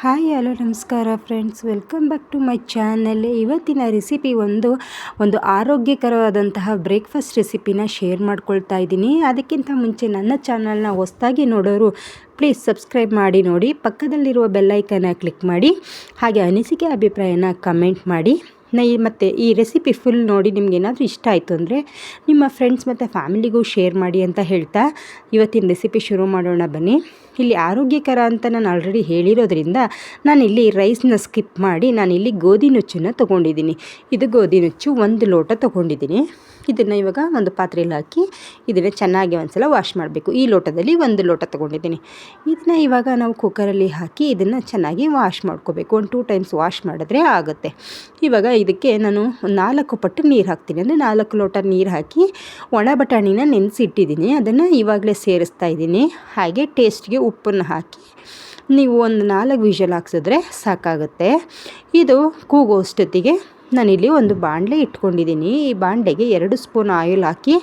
Hi hello ನಮಸ್ಕಾರ friends, welcome back to my channel. ಇವತ್ತಿನ recipe ಒಂದು ಆರೋಗ್ಯಕರವಾದಂತಹ ಬ್ರೇಕ್ಫಾಸ್ಟ್ ರೆಸಿಪಿನ ಶೇರ್ ಮಾಡ್ಕೊಳ್ತಾ ಇದ್ದೀನಿ. ಅದಕ್ಕಿಂತ ಮುಂಚೆ ನನ್ನ ಚಾನಲ್ನ ಹೊಸದಾಗಿ ನೋಡೋರು ಪ್ಲೀಸ್ ಸಬ್ಸ್ಕ್ರೈಬ್ ಮಾಡಿ ನೋಡಿ, ಪಕ್ಕದಲ್ಲಿರುವ ಬೆಲ್ಲೈಕನ್ನ ಕ್ಲಿಕ್ ಮಾಡಿ, ಹಾಗೆ ಅನಿಸಿಕೆ ಅಭಿಪ್ರಾಯನ ಕಮೆಂಟ್ ಮಾಡಿ. ಮತ್ತು ಈ ರೆಸಿಪಿ ಫುಲ್ ನೋಡಿ ನಿಮಗೇನಾದರೂ ಇಷ್ಟ ಆಯಿತು ಅಂದರೆ ನಿಮ್ಮ ಫ್ರೆಂಡ್ಸ್ ಮತ್ತು ಫ್ಯಾಮಿಲಿಗೂ ಶೇರ್ ಮಾಡಿ ಅಂತ ಹೇಳ್ತಾ ಇವತ್ತಿನ ರೆಸಿಪಿ ಶುರು ಮಾಡೋಣ ಬನ್ನಿ. ಇಲ್ಲಿ ಆರೋಗ್ಯಕರ ಅಂತ ನಾನು ಆಲ್ರೆಡಿ ಹೇಳಿರೋದ್ರಿಂದ ನಾನಿಲ್ಲಿ ರೈಸ್ನ ಸ್ಕಿಪ್ ಮಾಡಿ ನಾನಿಲ್ಲಿ ಗೋಧಿ ನುಚ್ಚನ್ನು ತೊಗೊಂಡಿದ್ದೀನಿ. ಇದು ಗೋಧಿ ನುಚ್ಚು 1 ಲೋಟ ತೊಗೊಂಡಿದ್ದೀನಿ. ಇದನ್ನು ಇವಾಗ ಒಂದು ಪಾತ್ರೆಯಲ್ಲಿ ಹಾಕಿ ಇದನ್ನು ಚೆನ್ನಾಗಿ ಒಂದ್ಸಲ ವಾಶ್ ಮಾಡಬೇಕು. ಈ ಲೋಟದಲ್ಲಿ 1 ಲೋಟ ತೊಗೊಂಡಿದ್ದೀನಿ. ಇದನ್ನು ಇವಾಗ ನಾವು ಕುಕ್ಕರಲ್ಲಿ ಹಾಕಿ ಇದನ್ನು ಚೆನ್ನಾಗಿ ವಾಶ್ ಮಾಡ್ಕೋಬೇಕು. 1-2 ಟೈಮ್ಸ್ ವಾಶ್ ಮಾಡಿದ್ರೆ ಆಗುತ್ತೆ. ಇವಾಗ ಇದಕ್ಕೆ ನಾನು 4 ಪಟ್ಟು ನೀರು ಹಾಕ್ತೀನಿ. ಅಂದರೆ 4 ಲೋಟ ನೀರು ಹಾಕಿ ಒಣ ಬಟಾಣಿನ ನೆನೆಸಿಟ್ಟಿದ್ದೀನಿ. ಅದನ್ನು ಇವಾಗಲೇ ಸೇರಿಸ್ತಾ ಇದ್ದೀನಿ. ಹಾಗೆ ಟೇಸ್ಟ್ಗೆ ಉಪ್ಪನ್ನು ಹಾಕಿ ನೀವು ಒಂದು 4 ವಿಷಲ್ ಹಾಕ್ಸಿದ್ರೆ ಸಾಕಾಗುತ್ತೆ. ಇದು ಕೂಗೋಷ್ಟೊತ್ತಿಗೆ ನಾನಿಲ್ಲಿ ಒಂದು ಬಾಣಲೆ ಇಟ್ಕೊಂಡಿದ್ದೀನಿ. ಈ ಬಾಣಲೆಗೆ 2 ಸ್ಪೂನ್ ಆಯಿಲ್ ಹಾಕಿ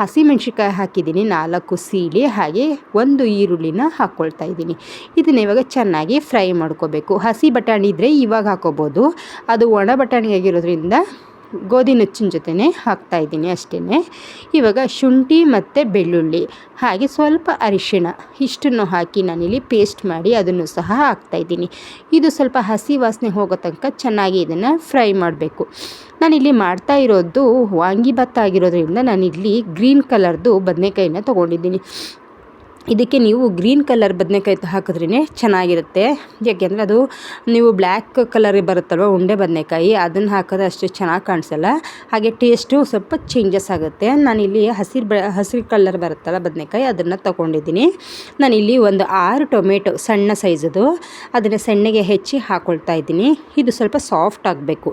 ಹಸಿಮೆಣ್ಸಿಕಾಯಿ ಹಾಕಿದ್ದೀನಿ, 4 ಸೀಳಿ, ಹಾಗೆ 1 ಈರುಳ್ಳಿನ ಹಾಕ್ಕೊಳ್ತಾ ಇದ್ದೀನಿ. ಇದನ್ನ ಇವಾಗ ಚೆನ್ನಾಗಿ ಫ್ರೈ ಮಾಡ್ಕೋಬೇಕು. ಹಸಿ ಬಟಾಣಿ ಇದ್ದರೆ ಇವಾಗ ಹಾಕೋಬೋದು, ಅದು ಒಣ ಬಟಾಣಿ ಆಗಿರೋದ್ರಿಂದ ಗೋಧಿ ನುಚ್ಚಿನ ಜೊತೆನೇ ಹಾಕ್ತಾಯಿದ್ದೀನಿ ಅಷ್ಟೇ. ಇವಾಗ ಶುಂಠಿ ಮತ್ತು ಬೆಳ್ಳುಳ್ಳಿ ಹಾಗೆ ಸ್ವಲ್ಪ ಅರಿಶಿಣ ಇಷ್ಟನ್ನು ಹಾಕಿ ನಾನಿಲ್ಲಿ ಪೇಸ್ಟ್ ಮಾಡಿ ಅದನ್ನು ಸಹ ಹಾಕ್ತಾಯಿದ್ದೀನಿ. ಇದು ಸ್ವಲ್ಪ ಹಸಿ ವಾಸನೆ ಹೋಗೋ ತನಕ ಚೆನ್ನಾಗಿ ಇದನ್ನು ಫ್ರೈ ಮಾಡಬೇಕು. ನಾನಿಲ್ಲಿ ಮಾಡ್ತಾ ಇರೋದು ವಾಂಗಿಭಾತ್ ಆಗಿರೋದ್ರಿಂದ ನಾನಿಲ್ಲಿ ಗ್ರೀನ್ ಕಲರ್ದು ಬದನೆಕಾಯಿನ ತೊಗೊಂಡಿದ್ದೀನಿ. ಇದಕ್ಕೆ ನೀವು ಗ್ರೀನ್ ಕಲರ್ ಬದನೆಕಾಯಿ ಹಾಕಿದ್ರೇ ಚೆನ್ನಾಗಿರುತ್ತೆ. ಯಾಕೆಂದರೆ ಅದು ನೀವು ಬ್ಲ್ಯಾಕ್ ಕಲರ್ ಬರುತ್ತಲ್ವ ಉಂಡೆ ಬದನೆಕಾಯಿ, ಅದನ್ನು ಹಾಕಿದ್ರೆ ಅಷ್ಟು ಚೆನ್ನಾಗಿ ಕಾಣಿಸಲ್ಲ. ಹಾಗೆ ಟೇಸ್ಟು ಸ್ವಲ್ಪ ಚೇಂಜಸ್ ಆಗುತ್ತೆ. ನಾನಿಲ್ಲಿ ಹಸಿರು ಕಲರ್ ಬರುತ್ತಲ್ಲ ಬದನೆಕಾಯಿ, ಅದನ್ನು ತೊಗೊಂಡಿದ್ದೀನಿ. ನಾನಿಲ್ಲಿ ಒಂದು 6 ಟೊಮೆಟೊ ಸಣ್ಣ ಸೈಜದು ಅದನ್ನು ಸಣ್ಣಗೆ ಹೆಚ್ಚಿ ಹಾಕ್ಕೊಳ್ತಾ ಇದ್ದೀನಿ. ಇದು ಸ್ವಲ್ಪ ಸಾಫ್ಟ್ ಆಗಬೇಕು.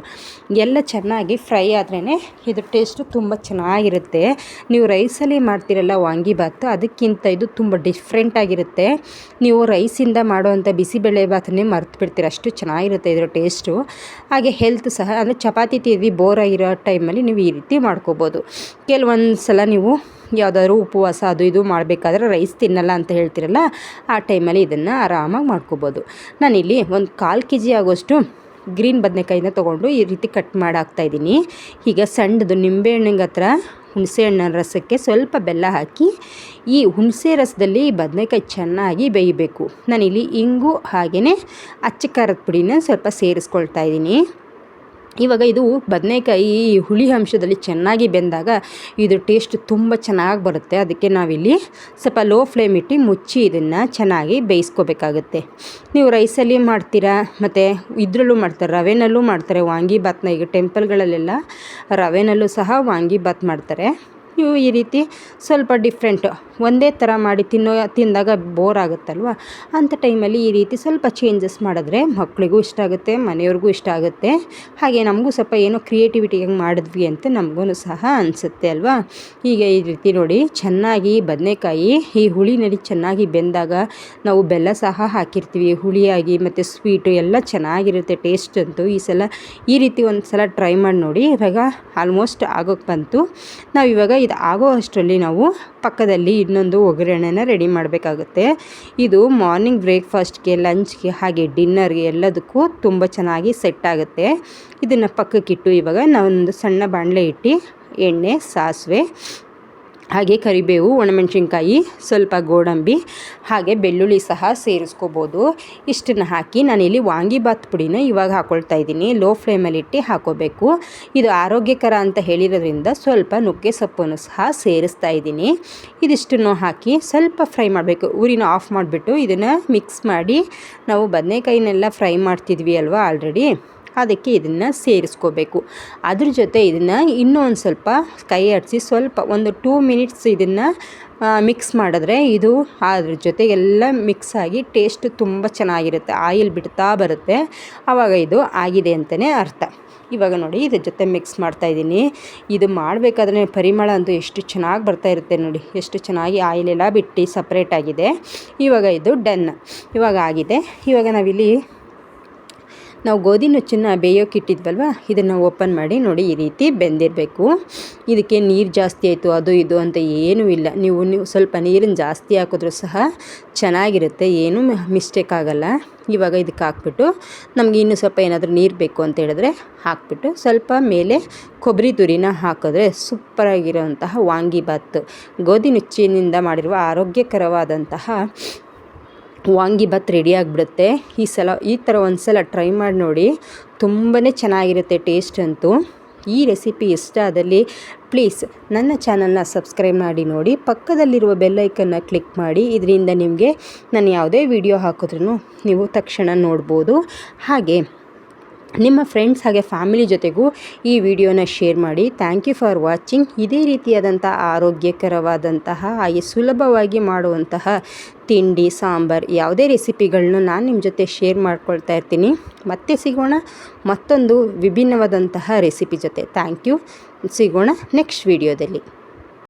ಎಲ್ಲ ಚೆನ್ನಾಗಿ ಫ್ರೈ ಆದ್ರೇ ಇದು ಟೇಸ್ಟು ತುಂಬ ಚೆನ್ನಾಗಿರುತ್ತೆ. ನೀವು ರೈಸಲ್ಲಿ ಮಾಡ್ತಿರಲ್ಲ ವಾಂಗಿಭಾತ್, ಅದಕ್ಕಿಂತ ಇದು ತುಂಬ ಡಿಫ್ರೆಂಟ್ ಆಗಿರುತ್ತೆ. ನೀವು ರೈಸಿಂದ ಮಾಡುವಂಥ ಬಿಸಿಬೇಳೆ ಭಾತನ್ನೇ ಮರ್ತು ಬಿಡ್ತೀರ, ಅಷ್ಟು ಚೆನ್ನಾಗಿರುತ್ತೆ ಇದರ ಟೇಸ್ಟು. ಹಾಗೆ ಹೆಲ್ತ್ ಸಹ, ಅಂದರೆ ಚಪಾತಿ ತಿಂದು ಬೋರ್ ಆಗಿರೋ ಟೈಮಲ್ಲಿ ನೀವು ಈ ರೀತಿ ಮಾಡ್ಕೋಬೋದು. ಕೆಲವೊಂದು ಸಲ ನೀವು ಯಾವುದಾದ್ರೂ ಉಪವಾಸ ಅದು ಇದು ಮಾಡಬೇಕಾದ್ರೆ ರೈಸ್ ತಿನ್ನಲ್ಲ ಅಂತ ಹೇಳ್ತಿರಲ್ಲ, ಆ ಟೈಮಲ್ಲಿ ಇದನ್ನು ಆರಾಮಾಗಿ ಮಾಡ್ಕೋಬೋದು. ನಾನಿಲ್ಲಿ ಒಂದು 1/4 kg ಆಗೋಷ್ಟು ಗ್ರೀನ್ ಬದನೆಕಾಯಿನ ತೊಗೊಂಡು ಈ ರೀತಿ ಕಟ್ ಮಾಡಿ ಹಾಕ್ತಾಯಿದ್ದೀನಿ. ಈಗ ಸಣ್ಣದು ನಿಂಬೆಹಣ್ಣಿಗೆ ಹತ್ರ ಹುಣಸೆ ಹಣ್ಣಿನ ರಸಕ್ಕೆ ಸ್ವಲ್ಪ ಬೆಲ್ಲ ಹಾಕಿ ಈ ಹುಣಸೆ ರಸದಲ್ಲಿ ಬದನೆಕಾಯಿ ಚೆನ್ನಾಗಿ ಬೇಯಬೇಕು. ನಾನಿಲ್ಲಿ ಇಂಗು ಹಾಗೆಯೇ ಅಚ್ಚ ಖಾರದ ಪುಡಿನ ಸ್ವಲ್ಪ ಸೇರಿಸ್ಕೊಳ್ತಾ ಇದ್ದೀನಿ. ಇವಾಗ ಇದು ಬದನೆಕಾಯಿ ಹುಳಿ ಅಂಶದಲ್ಲಿ ಚೆನ್ನಾಗಿ ಬೆಂದಾಗ ಇದು ಟೇಸ್ಟ್ ತುಂಬ ಚೆನ್ನಾಗಿ ಬರುತ್ತೆ. ಅದಕ್ಕೆ ನಾವಿಲ್ಲಿ ಸ್ವಲ್ಪ ಲೋ ಫ್ಲೇಮ್ ಇಟ್ಟು ಮುಚ್ಚಿ ಇದನ್ನು ಚೆನ್ನಾಗಿ ಬೇಯಿಸ್ಕೋಬೇಕಾಗುತ್ತೆ. ನೀವು ರೈಸಲ್ಲಿ ಮಾಡ್ತೀರಾ, ಮತ್ತು ಇದರಲ್ಲೂ ಮಾಡ್ತಾರೆ, ರವೆನಲ್ಲೂ ಮಾಡ್ತಾರೆ ವಾಂಗಿಭಾತ್ನ. ಈಗ ಟೆಂಪಲ್ಗಳಲ್ಲೆಲ್ಲ ರವೆನಲ್ಲೂ ಸಹ ವಾಂಗಿಭಾತ್ ಮಾಡ್ತಾರೆ. ನೀವು ಈ ರೀತಿ ಸ್ವಲ್ಪ ಡಿಫ್ರೆಂಟು ಒಂದೇ ಥರ ಮಾಡಿ ತಿಂದಾಗ ಬೋರ್ ಆಗುತ್ತಲ್ವ, ಅಂಥ ಟೈಮಲ್ಲಿ ಈ ರೀತಿ ಸ್ವಲ್ಪ ಚೇಂಜಸ್ ಮಾಡಿದ್ರೆ ಮಕ್ಕಳಿಗೂ ಇಷ್ಟ ಆಗುತ್ತೆ, ಮನೆಯವ್ರಿಗೂ ಇಷ್ಟ ಆಗುತ್ತೆ. ಹಾಗೆ ನಮಗೂ ಸ್ವಲ್ಪ ಏನೋ ಕ್ರಿಯೇಟಿವಿಟಿಯಾಗಿ ಮಾಡಿದ್ವಿ ಅಂತ ನಮಗೂ ಸಹ ಅನಿಸುತ್ತೆ ಅಲ್ವಾ. ಈಗ ಈ ರೀತಿ ನೋಡಿ ಚೆನ್ನಾಗಿ ಬದನೆಕಾಯಿ ಈ ಹುಳಿನಲ್ಲಿ ಚೆನ್ನಾಗಿ ಬೆಂದಾಗ ನಾವು ಬೆಲ್ಲ ಸಹ ಹಾಕಿರ್ತೀವಿ, ಹುಳಿಯಾಗಿ ಮತ್ತು ಸ್ವೀಟು ಎಲ್ಲ ಚೆನ್ನಾಗಿರುತ್ತೆ ಟೇಸ್ಟ್ ಅಂತೂ. ಈ ಸಲ ಈ ರೀತಿ ಒಂದು ಸಲ ಟ್ರೈ ಮಾಡಿ ನೋಡಿ. ಇವಾಗ ಆಲ್ಮೋಸ್ಟ್ ಆಗೋಕ್ಕೆ ಬಂತು. ನಾವು ಇವಾಗ ಇದು ಆಗೋ ಅಷ್ಟರಲ್ಲಿ ನಾವು ಪಕ್ಕದಲ್ಲಿ ಇನ್ನೊಂದು ಒಗ್ಗರಣೆನ ರೆಡಿ ಮಾಡಬೇಕಾಗುತ್ತೆ. ಇದು ಮಾರ್ನಿಂಗ್ ಬ್ರೇಕ್ಫಾಸ್ಟ್ಗೆ, ಲಂಚ್ಗೆ, ಹಾಗೆ ಡಿನ್ನರ್ಗೆ ಎಲ್ಲದಕ್ಕೂ ತುಂಬ ಚೆನ್ನಾಗಿ ಸೆಟ್ ಆಗುತ್ತೆ. ಇದನ್ನು ಪಕ್ಕಕ್ಕಿಟ್ಟು ಇವಾಗ ನಾವೊಂದು ಸಣ್ಣ ಬಾಣಲೆ ಇಟ್ಟು ಎಣ್ಣೆ, ಸಾಸಿವೆ, ಹಾಗೆ ಕರಿಬೇವು, ಒಣಮೆಣಸಿನ್ಕಾಯಿ, ಸ್ವಲ್ಪ ಗೋಡಂಬಿ, ಹಾಗೆ ಬೆಳ್ಳುಳ್ಳಿ ಸಹ ಸೇರಿಸ್ಕೋಬೋದು. ಇಷ್ಟನ್ನು ಹಾಕಿ ನಾನಿಲ್ಲಿ ವಾಂಗಿಭಾತ್ ಪುಡಿನ ಇವಾಗ ಹಾಕ್ಕೊಳ್ತಾ ಇದ್ದೀನಿ. ಲೋ ಫ್ಲೇಮಲ್ಲಿ ಇಟ್ಟು ಹಾಕೋಬೇಕು. ಇದು ಆರೋಗ್ಯಕರ ಅಂತ ಹೇಳಿರೋದ್ರಿಂದ ಸ್ವಲ್ಪ ನುಗ್ಗೆ ಸೊಪ್ಪನ್ನು ಸಹ ಸೇರಿಸ್ತಾ ಇದ್ದೀನಿ. ಇದಿಷ್ಟನ್ನು ಹಾಕಿ ಸ್ವಲ್ಪ ಫ್ರೈ ಮಾಡಬೇಕು. ಊರಿನ ಆಫ್ ಮಾಡಿಬಿಟ್ಟು ಇದನ್ನು ಮಿಕ್ಸ್ ಮಾಡಿ, ನಾವು ಬದನೆಕಾಯಿನೆಲ್ಲ ಫ್ರೈ ಮಾಡ್ತಿದ್ವಿ ಅಲ್ವಾ ಆಲ್ರೆಡಿ, ಅದಕ್ಕೆ ಇದನ್ನು ಸೇರಿಸ್ಕೋಬೇಕು. ಅದ್ರ ಜೊತೆ ಇದನ್ನು ಇನ್ನೂ ಒಂದು ಸ್ವಲ್ಪ ಕೈ ಆಡಿಸಿ ಸ್ವಲ್ಪ ಒಂದು 2 ಮಿನಿಟ್ಸ್ ಇದನ್ನು ಮಿಕ್ಸ್ ಮಾಡಿದ್ರೆ ಇದು ಅದ್ರ ಜೊತೆಗೆಲ್ಲ ಮಿಕ್ಸ್ ಆಗಿ ಟೇಸ್ಟ್ ತುಂಬ ಚೆನ್ನಾಗಿರುತ್ತೆ. ಆಯಿಲ್ ಬಿಡ್ತಾ ಬರುತ್ತೆ, ಆವಾಗ ಇದು ಆಗಿದೆ ಅಂತಲೇ ಅರ್ಥ. ಇವಾಗ ನೋಡಿ ಇದ್ರ ಜೊತೆ ಮಿಕ್ಸ್ ಮಾಡ್ತಾಯಿದ್ದೀನಿ. ಇದು ಮಾಡಬೇಕಾದ್ರೆ ಪರಿಮಳ ಅಂತೂ ಎಷ್ಟು ಚೆನ್ನಾಗಿ ಬರ್ತಾ ಇರುತ್ತೆ ನೋಡಿ, ಎಷ್ಟು ಚೆನ್ನಾಗಿ ಆಯಿಲೆಲ್ಲ ಬಿಟ್ಟು ಸಪ್ರೇಟಾಗಿದೆ. ಇವಾಗ ಇದು ಡನ್, ಇವಾಗ ಆಗಿದೆ. ಇವಾಗ ನಾವಿಲ್ಲಿ ನಾವು ಗೋಧಿ ನುಚ್ಚನ್ನು ಬೇಯೋಕೆ ಇಟ್ಟಿದ್ವಲ್ವ, ಇದನ್ನು ಓಪನ್ ಮಾಡಿ ನೋಡಿ, ಈ ರೀತಿ ಬೆಂದಿರಬೇಕು. ಇದಕ್ಕೆ ನೀರು ಜಾಸ್ತಿ ಆಯಿತು ಅದು ಇದು ಅಂತ ಏನೂ ಇಲ್ಲ. ನೀವು ಸ್ವಲ್ಪ ನೀರನ್ನು ಜಾಸ್ತಿ ಹಾಕಿದ್ರೂ ಸಹ ಚೆನ್ನಾಗಿರುತ್ತೆ, ಏನೂ ಮಿಸ್ಟೇಕ್ ಆಗೋಲ್ಲ. ಇವಾಗ ಇದಕ್ಕೆ ಹಾಕ್ಬಿಟ್ಟು ನಮಗೆ ಇನ್ನೂ ಸ್ವಲ್ಪ ಏನಾದರೂ ನೀರು ಬೇಕು ಅಂತ ಹೇಳಿದ್ರೆ ಹಾಕ್ಬಿಟ್ಟು ಸ್ವಲ್ಪ ಮೇಲೆ ಕೊಬ್ಬರಿ ತುರಿನ ಹಾಕಿದ್ರೆ ಸೂಪರಾಗಿರೋಂತಹ ವಾಂಗಿಬಾತ್, ಗೋಧಿ ನುಚ್ಚಿನಿಂದ ಮಾಡಿರುವ ಆರೋಗ್ಯಕರವಾದಂತಹ ವಾಂಗಿಬಾತ್ ರೆಡಿ ಆಗಿಬಿಡುತ್ತೆ. ಈ ಥರ ಒಂದು ಸಲ ಟ್ರೈ ಮಾಡಿ ನೋಡಿ, ತುಂಬಾ ಚೆನ್ನಾಗಿರುತ್ತೆ ಟೇಸ್ಟ್ ಅಂತೂ. ಈ ರೆಸಿಪಿ ಇಷ್ಟ ಆದಲ್ಲಿ ಪ್ಲೀಸ್ ನನ್ನ ಚಾನಲ್ನ ಸಬ್ಸ್ಕ್ರೈಬ್ ಮಾಡಿ ನೋಡಿ, ಪಕ್ಕದಲ್ಲಿರುವ ಬೆಲ್ಲೈಕನ್ನ ಕ್ಲಿಕ್ ಮಾಡಿ. ಇದರಿಂದ ನಿಮಗೆ ನಾನು ಯಾವುದೇ ವಿಡಿಯೋ ಹಾಕಿದ್ರೂ ನೀವು ತಕ್ಷಣ ನೋಡ್ಬೋದು. ಹಾಗೆ ನಿಮ್ಮ ಫ್ರೆಂಡ್ಸ್ ಹಾಗೆ ಫ್ಯಾಮಿಲಿ ಜೊತೆಗೂ ಈ ವಿಡಿಯೋನ ಶೇರ್ ಮಾಡಿ. Thank you for watching. ಇದೇ ರೀತಿಯಾದಂಥ ಆರೋಗ್ಯಕರವಾದಂತಹ ಹಾಗೆ ಸುಲಭವಾಗಿ ಮಾಡುವಂತಹ ತಿಂಡಿ, ಸಾಂಬಾರು ಯಾವುದೇ ರೆಸಿಪಿಗಳನ್ನ ನಾನು ನಿಮ್ಮ ಜೊತೆ ಶೇರ್ ಮಾಡ್ಕೊಳ್ತಾ ಇರ್ತೀನಿ. ಮತ್ತೆ ಸಿಗೋಣ ಮತ್ತೊಂದು ವಿಭಿನ್ನವಾದಂತಹ ರೆಸಿಪಿ ಜೊತೆ. Thank you. ಸಿಗೋಣ ನೆಕ್ಸ್ಟ್ ವಿಡಿಯೋದಲ್ಲಿ.